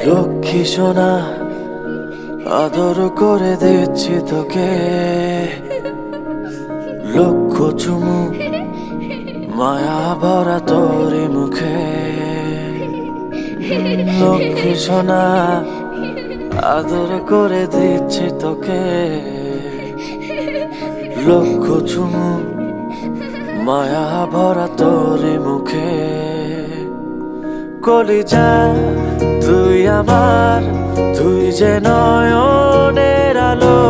লক্ষ্মী সোনা আদর করে দিচ্ছি তোকে, লক্ষ চুমু মায়া ভরা তোরি মুখে। লক্ষ্মী সোনা আদর করে দিচ্ছি তোকে, লক্ষ চুমু মায়া ভরা তোরি মুখে। কলিজা তুই আমার, তুই যে নয়নের আলো,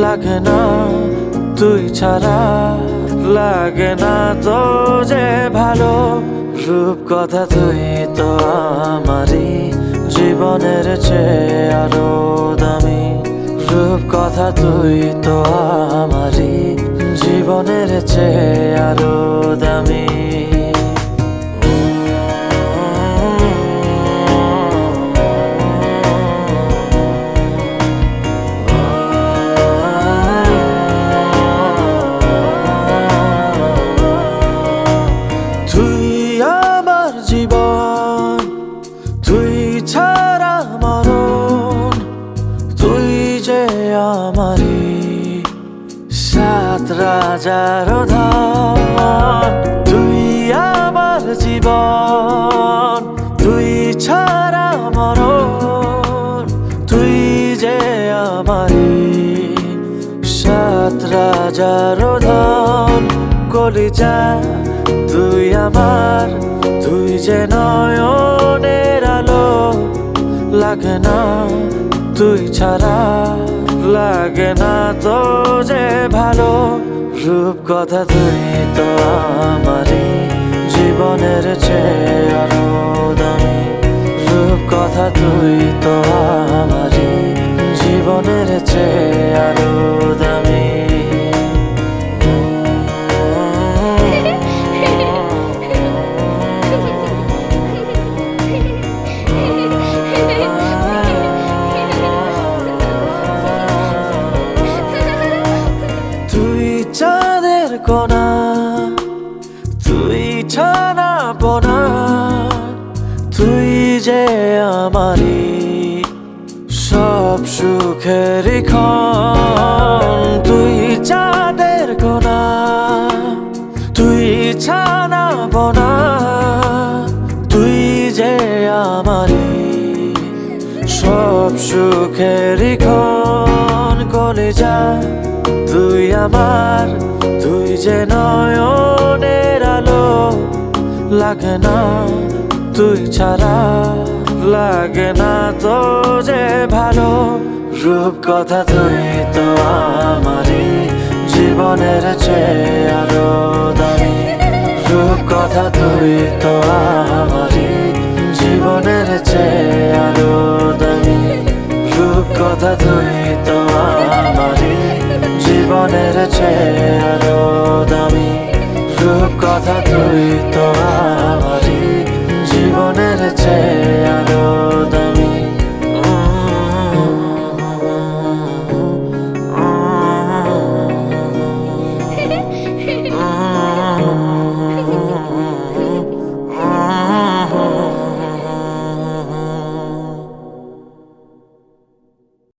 লাগে না তুই ছাড়া, লাগে না তো যে ভালো। রূপ কথা তুই তো আমারই, জীবনের চেয়ে আরো দামি। রূপ কথা তুই তো আমারই, জীবনের চেয়ে আরো দামি। জীবন তুই ছাড়া মরণ, তুই যে আমারি সাত রাজার ধন। তুই আমার জীবন, তুই ছাড়া মরণ, তুই যে আমারি সাত রাজার ধন। কলিজা তুই আমার, তুই যে নয়নের আলো, লাগে না তুই ছাড়া, লাগে না তো যে ভালো। রূপ কথা তুই তো আমারই, জীবনের চেয়ে আরো দামি। রূপ কথা তুই তো আমারই, জীবনের চেয়ে আরো দামি। চাঁদের কোনা তুই ছানা পোনা, তুই যে আমারি সব সুখের ক্ষণ। তুই চাঁদের কোনা তুই ছানা পোনা, তুই যে আমারি সব সুখের ক্ষণ। কলিজা তুই আমার, তুই যে নয়নের আলো, লাগে না তুই ছাড়া, লাগে না তো যে ভালো। রূপ কথা তুই তো আমারই, জীবনের চেয়ে আরো দামি। রূপ কথা তুই তো আমারই, জীবনের চেয়ে আরো দামি। রূপ কথা তুই তো আমারই, জীবনের চেয়ে আরো দামি। রূপ কথা তুই তো আমারই, জীবনের চেয়ে আরো